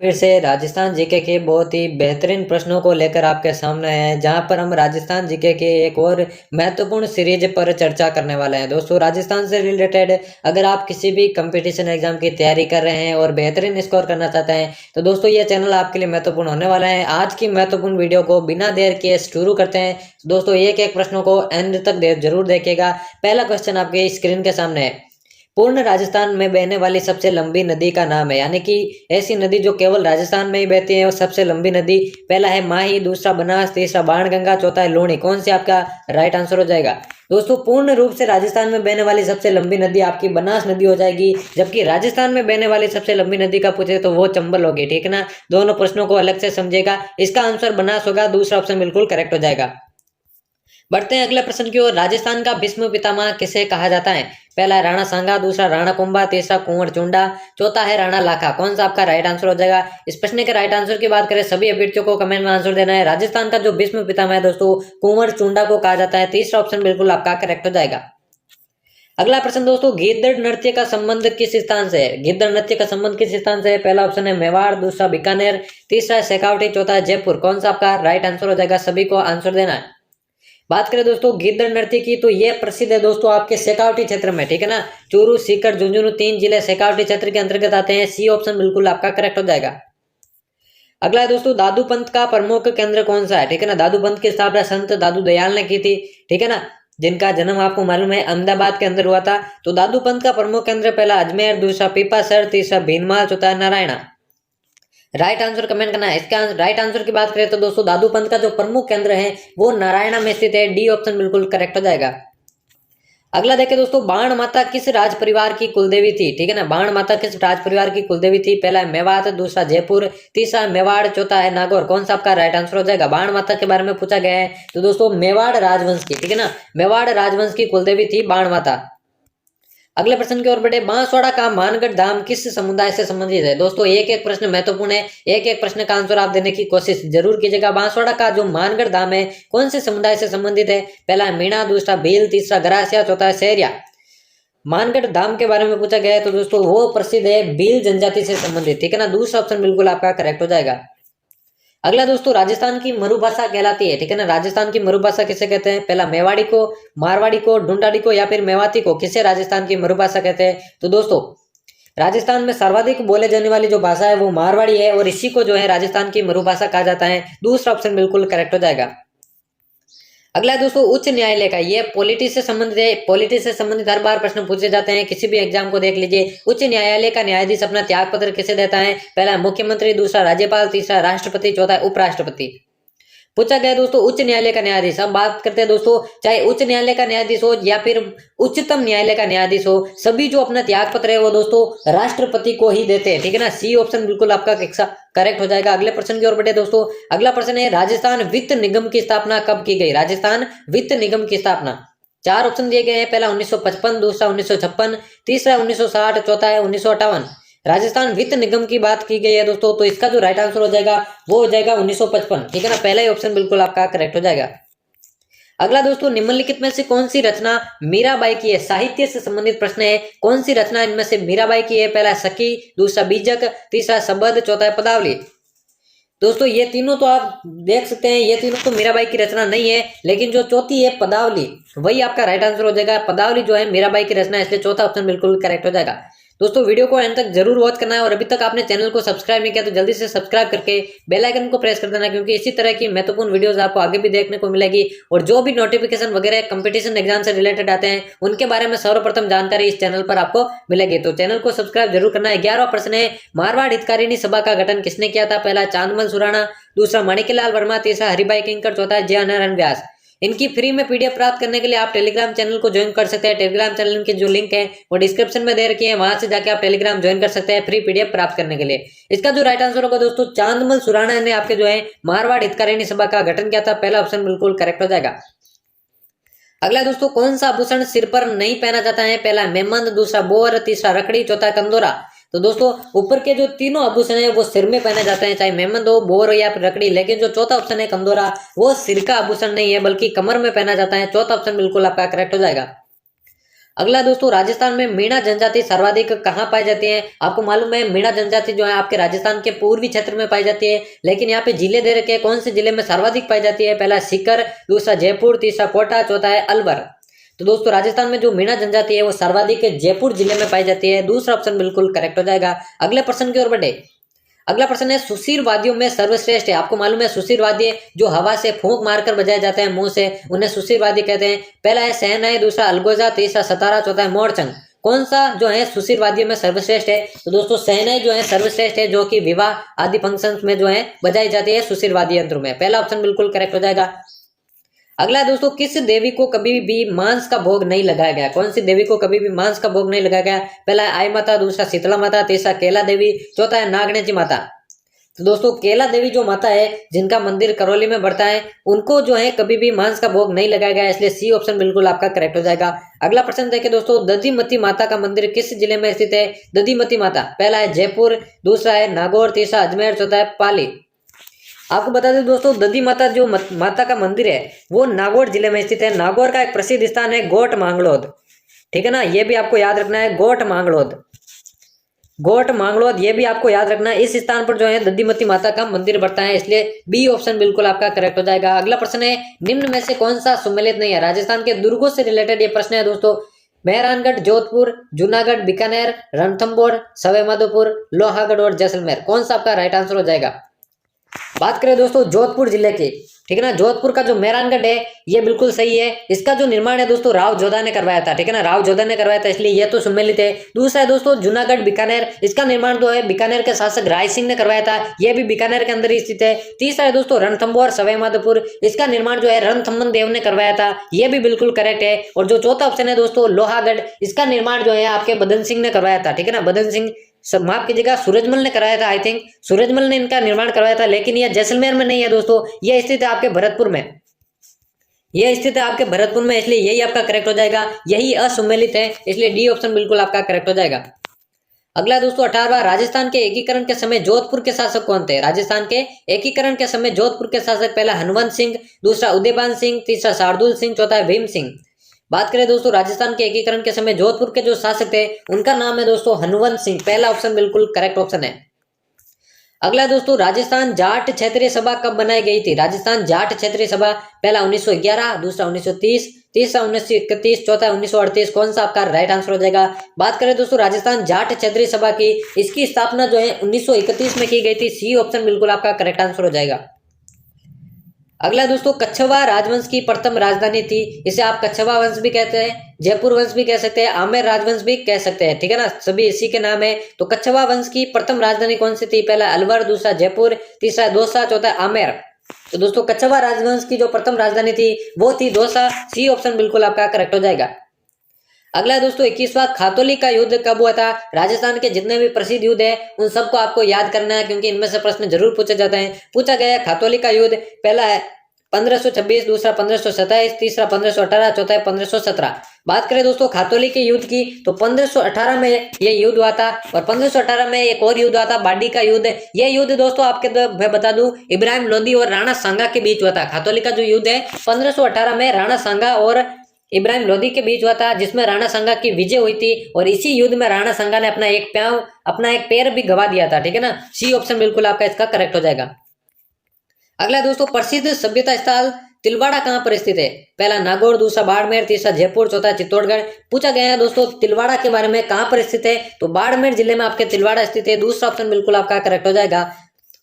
फिर से राजस्थान जीके के बहुत ही बेहतरीन प्रश्नों को लेकर आपके सामने हैं, जहां पर हम राजस्थान जीके के एक और महत्वपूर्ण सीरीज पर चर्चा करने वाले हैं। दोस्तों, राजस्थान से रिलेटेड अगर आप किसी भी कंपटीशन एग्जाम की तैयारी कर रहे हैं और बेहतरीन स्कोर करना चाहते हैं तो दोस्तों ये चैनल आपके लिए महत्वपूर्ण होने वाला है। आज की महत्वपूर्ण वीडियो को बिना देर किए शुरू करते हैं। दोस्तों, एक एक प्रश्नों को एंड तक जरूर देखिएगा। पहला क्वेश्चन आपके स्क्रीन के सामने है। पूर्ण राजस्थान में बहने वाली सबसे लंबी नदी का नाम है, यानी कि ऐसी नदी जो केवल राजस्थान में ही बहती है और सबसे लंबी नदी। पहला है माही, दूसरा बनास, तीसरा बाणगंगा, चौथा है लूणी। कौन सी आपका राइट आंसर हो जाएगा? दोस्तों, पूर्ण रूप से राजस्थान में बहने वाली सबसे लंबी नदी आपकी बनास नदी हो जाएगी, जबकि राजस्थान में बहने वाली सबसे लंबी नदी का पूछे तो वो चंबल होगी। ठीक है ना? दोनों प्रश्नों को अलग से समझेगा। इसका आंसर बनास होगा, दूसरा ऑप्शन बिल्कुल करेक्ट हो जाएगा। बढ़ते हैं अगले प्रश्न की ओर। राजस्थान का भीष्म पितामह किसे कहा जाता है? पहला है राणा सांगा, दूसरा राणा कुंभा, तीसरा कुंवर चुंडा, चौथा है राणा लाखा। कौन सा आपका राइट आंसर हो जाएगा? इस प्रश्न के राइट आंसर की बात करें, सभी अभ्यर्थियों को कमेंट में आंसर देना है। राजस्थान का जो भीष्म पितामह है दोस्तों, कुंवर चुंडा को कहा जाता है। तीसरा ऑप्शन बिल्कुल आपका करेक्ट हो जाएगा। अगला प्रश्न दोस्तों, गिद्दड़ नृत्य का संबंध किस स्थान से है? गिद्दड़ नृत्य का संबंध किस स्थान से है? पहला ऑप्शन है मेवाड़, दूसरा बीकानेर, तीसरा है शेखावटी, चौथा है जयपुर। कौन सा आपका राइट आंसर हो जाएगा? सभी को आंसर देना है। बात करें दोस्तों गिद्दड़ नृत्य की, तो ये प्रसिद्ध है दोस्तों आपके शेखावटी क्षेत्र में। ठीक है ना? चूरू, सीकर, झुंझुनू 3 जिले शेखावटी क्षेत्र के अंतर्गत आते हैं। सी ऑप्शन बिल्कुल आपका करेक्ट हो जाएगा। अगला है दोस्तों, दादू पंथ का प्रमुख केंद्र कौन सा है? ठीक है ना? दादू पंथ की स्थापना संत दादू दयाल ने की थी। ठीक है ना? जिनका जन्म आपको मालूम है अहमदाबाद के अंदर हुआ था। तो दादू पंथ का प्रमुख केंद्र पहला अजमेर, दूसरा पीपासर, तीसरा भीनमाल, चौथा नारायणा। राइट आंसर कमेंट करना है। इसका राइट आंसर की बात करें तो दोस्तों दादू पंथ का जो प्रमुख केंद्र है वो नारायणा में स्थित है। डी ऑप्शन बिल्कुल करेक्ट हो जाएगा। अगला देखें दोस्तों, बाण माता किस राज परिवार की कुलदेवी थी? ठीक है ना? बाण माता किस राज परिवार की कुलदेवी थी? पहला है मेवात, दूसरा जयपुर, तीसरा मेवाड़, चौथा है नागौर। कौन सा आपका राइट आंसर हो जाएगा? बाण माता के बारे में पूछा गया है तो दोस्तों मेवाड़ राजवंश की, ठीक है ना, मेवाड़ राजवंश की कुलदेवी थी बाण माता। अगले प्रश्न की ओर बढ़े। बांसवाड़ा का मानगढ़ धाम किस समुदाय से संबंधित है? दोस्तों एक एक प्रश्न महत्वपूर्ण है, एक एक प्रश्न का आंसर आप देने की कोशिश जरूर कीजिएगा। बांसवाड़ा का जो मानगढ़ धाम है कौन से समुदाय से संबंधित है? पहला है मीणा, दूसरा भील, तीसरा गरासिया, चौथा है सहरिया। मानगढ़ धाम के बारे में पूछा गया है तो दोस्तों वो प्रसिद्ध है भील जनजाति से संबंधित। ठीक है ना? दूसरा ऑप्शन बिल्कुल आपका करेक्ट हो जाएगा। अगला दोस्तों, राजस्थान की मरुभाषा कहलाती है। ठीक है ना? राजस्थान की मरुभाषा किसे कहते हैं? पहला मेवाड़ी को, मारवाड़ी को, ढूंढाड़ी को या फिर मेवाती को। किसे राजस्थान की मरुभाषा कहते हैं? तो दोस्तों राजस्थान में सर्वाधिक बोले जाने वाली जो भाषा है वो मारवाड़ी है और इसी को जो है राजस्थान की मरुभाषा कहा जाता है। दूसरा ऑप्शन बिल्कुल करेक्ट हो जाएगा। अगला है दोस्तों, उच्च न्यायालय का, ये पॉलिटी से संबंधित है। पॉलिटी से संबंधित हर बार प्रश्न पूछे जाते हैं, किसी भी एग्जाम को देख लीजिए। उच्च न्यायालय का न्यायाधीश अपना त्याग पत्र किसे देता है? पहला मुख्यमंत्री, दूसरा राज्यपाल, तीसरा राष्ट्रपति, चौथा उपराष्ट्रपति। पूछा गया दोस्तों उच्च न्यायालय का न्यायाधीश। अब बात करते हैं दोस्तों, चाहे उच्च न्यायालय का न्यायाधीश हो या फिर उच्चतम न्यायालय का न्यायाधीश हो, सभी जो अपना त्याग पत्र है वो दोस्तों राष्ट्रपति को ही देते हैं। ठीक है ना? सी ऑप्शन बिल्कुल आपका करेक्ट हो जाएगा। अगले प्रश्न की ओर बढ़े दोस्तों। अगला प्रश्न है, राजस्थान वित्त निगम की स्थापना कब की गई? राजस्थान वित्त निगम की स्थापना, चार ऑप्शन दिए गए हैं। पहला 1955, दूसरा 1956, तीसरा 1960, चौथा है 1958। राजस्थान वित्त निगम की बात की गई है दोस्तों, तो इसका जो राइट आंसर हो जाएगा वो हो जाएगा 1955। ठीक है ना? पहला ही ऑप्शन बिल्कुल आपका करेक्ट हो जाएगा। अगला दोस्तों, निम्नलिखित में से कौन सी रचना मीराबाई की है? साहित्य से संबंधित प्रश्न है। कौन सी रचना इनमें से मीराबाई की है? पहला सखी, दूसरा बीजक, तीसरा सबद, चौथा है पदावली। दोस्तों ये तीनों तो आप देख सकते हैं, ये तीनों तो मीराबाई की रचना नहीं है, लेकिन जो चौथी है पदावली वही आपका राइट आंसर हो जाएगा। पदावली जो है मीराबाई की रचना है, इसलिए चौथा ऑप्शन बिल्कुल करेक्ट हो जाएगा। दोस्तों वीडियो को अंत तक जरूर वॉच करना है और अभी तक आपने चैनल को सब्सक्राइब नहीं किया तो जल्दी से सब्सक्राइब करके बेल आइकन को प्रेस कर देना, क्योंकि इसी तरह की महत्वपूर्ण वीडियोस आपको आगे भी देखने को मिलेगी। और जो भी नोटिफिकेशन वगैरह कंपटीशन एग्जाम से रिलेटेड आते हैं उनके बारे में सर्वप्रथम जानकारी इस चैनल पर आपको मिलेगी, तो चैनल को सब्सक्राइब जरूर करना है। 11वां प्रश्न है, मारवाड़ हितकारिणी सभा का गठन किसने किया था? पहला चांदमल सुराणा, दूसरा माणिक्यलाल वर्मा, तीसरा हरिभाई किंकर, चौथा जय नारायण व्यास। इनकी फ्री में पीडीएफ प्राप्त करने के लिए आप टेलीग्राम चैनल को ज्वाइन कर सकते हैं। टेलीग्राम चैनल की जो लिंक है वो डिस्क्रिप्शन में दे रखी है, वहां से जाके आप टेलीग्राम ज्वाइन कर सकते हैं फ्री पीडीएफ प्राप्त करने के लिए। इसका जो राइट आंसर होगा दोस्तों, चांदमल सुराणा ने आपके जो है मारवाड़ हितकारिणी सभा का गठन किया था। पहला ऑप्शन बिल्कुल करेक्ट हो जाएगा। अगला दोस्तों, कौन सा आभूषण सिर पर नहीं पहना जाता है? पहला मेमंद, दूसरा बोर, तीसरा रखड़ी, चौथा कंदोरा। तो दोस्तों ऊपर के जो तीनों आभूषण है वो सिर में पहने जाते हैं, चाहे मेमंद हो, बोर हो या फिर रखड़ी, लेकिन जो चौथा ऑप्शन है कंदोरा वो सिर का आभूषण नहीं है बल्कि कमर में पहना जाता है। चौथा ऑप्शन बिल्कुल आपका करेक्ट हो जाएगा। अगला दोस्तों, राजस्थान में मीणा जनजाति सर्वाधिक कहाँ पाई जाती है? आपको मालूम है मीणा जनजाति जो है आपके राजस्थान के पूर्वी क्षेत्र में पाई जाती है, लेकिन यहाँ पे जिले दे रखे हैं, कौन से जिले में सर्वाधिक पाई जाती है? पहला सीकर, दूसरा जयपुर, तीसरा कोटा, चौथा है अलवर। तो दोस्तों राजस्थान में जो मीणा जनजाति है वो सर्वाधिक जयपुर जिले में पाई जाती है। दूसरा ऑप्शन बिल्कुल करेक्ट हो जाएगा। अगले प्रश्न की ओर बढ़े। अगला प्रश्न है सुशीर वाद्यों में सर्वश्रेष्ठ है। आपको मालूम है सुशीर वाद्य जो हवा से फूंक मारकर बजाए जाते हैं मुंह से, उन्हें सुशीर वाद्य कहते हैं। पहला है शहनाई, दूसरा अलगोजा, तीसरा सतारा, चौथा है मोरचंग। कौन सा जो है सुशीर वाद्यों में सर्वश्रेष्ठ है? तो दोस्तों शहनाई जो है सर्वश्रेष्ठ है, जो कि विवाह आदि फंक्शन में जो है बजाई जाती है सुशीर वाद्य यंत्र में। पहला ऑप्शन बिल्कुल करेक्ट हो जाएगा। अगला दोस्तों, किस देवी को कभी भी मांस का भोग नहीं लगाया गया? कौन सी देवी को कभी भी मांस का भोग नहीं लगाया गया? पहला है आई माता, दूसरा शीतला माता, तीसरा केला देवी, चौथा है नागणेची माता। तो दोस्तों केला देवी जो माता है जिनका मंदिर करौली में बढ़ता है, उनको जो है कभी भी मांस का भोग नहीं लगाया गया, इसलिए सी ऑप्शन बिल्कुल आपका करेक्ट हो जाएगा। अगला प्रश्न देखिए दोस्तों, दधिमती माता का मंदिर किस जिले में स्थित है? दधिमती माता, पहला है जयपुर, दूसरा है नागौर, तीसरा अजमेर, चौथा है पाली। आपको बता दें दोस्तों, दधी माता जो माता का मंदिर है वो नागौर जिले में स्थित है। नागौर का एक प्रसिद्ध स्थान है गोट मांगलोद, ठीक है ना, ये भी आपको याद रखना है, गोट मांगलोद, गोट मांगलोद, ये भी आपको याद रखना है। इस स्थान पर जो है दधिमती माता का मंदिर बढ़ता है, इसलिए बी ऑप्शन बिल्कुल आपका करेक्ट हो जाएगा। अगला प्रश्न है, निम्न में से कौन सा सम्मिलित नहीं है? राजस्थान के दुर्गों से रिलेटेड ये प्रश्न है दोस्तों। मेहरानगढ़, जोधपुर, जूनागढ़, बीकानेर, रणथंभौर, सवाईमाधोपुर, लोहागढ़ और जैसलमेर। कौन सा आपका राइट आंसर हो जाएगा? बात करें दोस्तों जोधपुर जिले की, ठीक है ना, जोधपुर का जो मेहरानगढ़ है ये बिल्कुल सही है। इसका जो निर्माण है दोस्तों राव जोधा ने करवाया था, ठीक है ना, राव जोधा ने करवाया था, इसलिए ये तो सम्मिलित है। दूसरा है दोस्तों जूनागढ़ बीकानेर, इसका निर्माण जो है बीकानेर के शासक राय सिंह ने करवाया था, यह भी बीकानेर के अंदर ही स्थित है। तीसरा है दोस्तों रणथंभौर सवाईमाधोपुर, इसका निर्माण जो है रणथंभन देव ने करवाया था, यह भी बिल्कुल करेक्ट है। और जो चौथा ऑप्शन है दोस्तों लोहागढ़, इसका निर्माण जो है आपके बदन सिंह ने करवाया था, ठीक है ना, बदन सिंह, सब माफ कीजिएगा, सूरजमल ने कराया था, आई थिंक सूरजमल ने इनका निर्माण करवाया था, लेकिन यह जैसलमेर में नहीं है दोस्तों, यह स्थित है आपके भरतपुर में, यह स्थित है आपके भरतपुर में, इसलिए यही आपका करेक्ट हो जाएगा। यही असम्मिलित है, इसलिए डी ऑप्शन बिल्कुल आपका करेक्ट हो जाएगा। अगला दोस्तों 18वां, राजस्थान के एकीकरण के समय जोधपुर के शासक कौन थे? राजस्थान के एकीकरण के समय जोधपुर के शासक, पहला हनुवंत सिंह, दूसरा उदयभान सिंह, तीसरा शार्दुल सिंह, चौथा है भीम सिंह। बात करें दोस्तों राजस्थान के एकीकरण के समय जोधपुर के जो शासक थे उनका नाम है दोस्तों हनुवंत सिंह, पहला ऑप्शन बिल्कुल करेक्ट ऑप्शन है। अगला दोस्तों, राजस्थान जाट क्षेत्रीय सभा कब बनाई गई थी? राजस्थान जाट क्षेत्रीय सभा, पहला 1911, दूसरा 1930, तीसरा 1931, चौथा 1938। कौन सा आपका राइट आंसर हो जाएगा? बात करें दोस्तों राजस्थान जाट क्षेत्रीय सभा की, इसकी स्थापना जो है 1931 में की गई थी, सी ऑप्शन बिल्कुल आपका करेक्ट आंसर हो जाएगा। अगला दोस्तों, कच्छवा राजवंश की प्रथम राजधानी थी, इसे आप कच्छवा वंश भी कहते हैं, जयपुर वंश भी कह सकते हैं, आमेर राजवंश भी कह सकते हैं, ठीक है ना, सभी इसी के नाम है। तो कच्छवा वंश की प्रथम राजधानी कौन सी थी? पहला अलवर, दूसरा जयपुर, तीसरा दौसा, चौथा आमेर। तो दोस्तों कच्छवा राजवंश की जो प्रथम राजधानी थी वो थी दौसा, सी ऑप्शन बिल्कुल आपका करेक्ट हो जाएगा। अगला दोस्तों 21वां खातौली का युद्ध कब हुआ था? राजस्थान के जितने भी प्रसिद्ध युद्ध है उन सबको आपको याद करना है, क्योंकि इनमें से प्रश्न जरूर पूछे जाते हैं। पूछा गया है खातौली का युद्ध, पहला है 1526, दूसरा 1527, तीसरा 1518, चौथा है 1517। बात करें दोस्तों खातौली के युद्ध की तो 1518 में ये युद्ध हुआ था, और 1518 में एक और युद्ध हुआ था बाडी का युद्ध। ये युद्ध दोस्तों आपके मैं बता दूं इब्राहिम लोदी और राणा सांगा के बीच हुआ था। खातौली का जो युद्ध है 1518 में राणा सांगा और इब्राहिम लोदी के बीच हुआ था, जिसमें राणा सांगा की विजय हुई थी, और इसी युद्ध में राणा सांगा ने अपना एक पैर भी गवा दिया था, ठीक है ना, सी ऑप्शन बिल्कुल आपका इसका करेक्ट हो जाएगा। अगला दोस्तों प्रसिद्ध सभ्यता स्थल तिलवाड़ा कहाँ पर स्थित है? पहला नागौर, दूसरा बाड़मेर, तीसरा जयपुर, चौथा चित्तौड़गढ़। पूछा गया है दोस्तों तिलवाड़ा के बारे में कहाँ पर स्थित है, तो बाड़मेर जिले में आपके तिलवाड़ा स्थित है, दूसरा ऑप्शन बिल्कुल आपका करेक्ट हो जाएगा।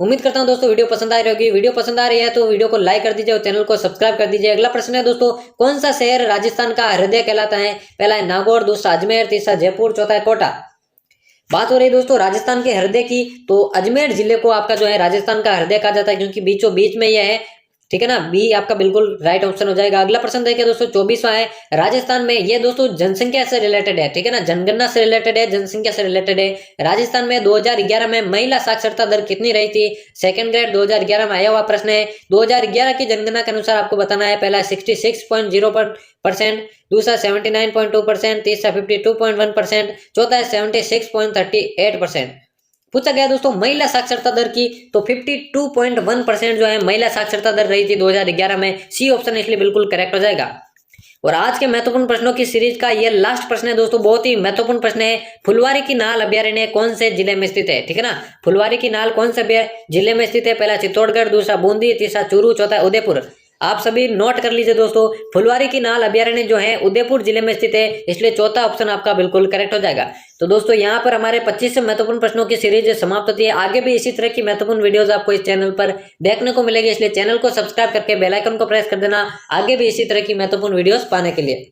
उम्मीद करता हूं दोस्तों वीडियो पसंद आ रही होगी। वीडियो पसंद आ रही है तो वीडियो को लाइक कर दीजिए और चैनल को सब्सक्राइब कर दीजिए। अगला प्रश्न है दोस्तों, कौन सा शहर राजस्थान का हृदय कहलाता है? पहला है नागौर, दूसरा अजमेर, तीसरा जयपुर, चौथा है कोटा। बात हो रही है दोस्तों राजस्थान के हृदय की, तो अजमेर जिले को आपका जो है राजस्थान का हृदय कहा जाता है, क्योंकि बीचों बीच में यह है, ठीक है ना, बी आपका बिल्कुल राइट ऑप्शन हो जाएगा। अगला प्रश्न देखिए दोस्तों 24वां है, राजस्थान में ये दोस्तों जनसंख्या से रिलेटेड है, ठीक है ना, जनगणना से रिलेटेड है, जनसंख्या से रिलेटेड है। राजस्थान में 2011 में महिला साक्षरता दर कितनी रही थी? सेकंड ग्रेड 2011 में आया हुआ प्रश्न है। 2011 की जनगणना के अनुसार आपको बताना है, पहला 66.0%, दूसरा 79.2%, तीसरा 52.1%, चौथा है 76.38%। पूछा गया दोस्तों महिला साक्षरता दर की, तो 52.1% जो है महिला साक्षरता दर रही थी 2011 में, सी ऑप्शन इसलिए बिल्कुल करेक्ट हो जाएगा। और आज के महत्वपूर्ण प्रश्नों की सीरीज का ये लास्ट प्रश्न है दोस्तों, बहुत ही महत्वपूर्ण प्रश्न है। फुलवारी की नाल अभ्यारण्य कौन से जिले में स्थित है? ठीक है ना, फुलवारी की नाल कौन से जिले में स्थित है? पहला चित्तौड़गढ़, दूसरा बूंदी, तीसरा चूरू, चौथा उदयपुर। आप सभी नोट कर लीजिए दोस्तों, फुलवारी की नाल अभ्यारण्य जो है उदयपुर जिले में स्थित है, इसलिए चौथा ऑप्शन आपका बिल्कुल करेक्ट हो जाएगा। तो दोस्तों यहाँ पर हमारे 25 महत्वपूर्ण प्रश्नों की सीरीज समाप्त होती है। आगे भी इसी तरह की महत्वपूर्ण वीडियोस आपको इस चैनल पर देखने को मिलेगी, इसलिए चैनल को सब्सक्राइब करके बेल आइकन को प्रेस कर देना आगे भी इसी तरह की महत्वपूर्ण वीडियोस पाने के लिए।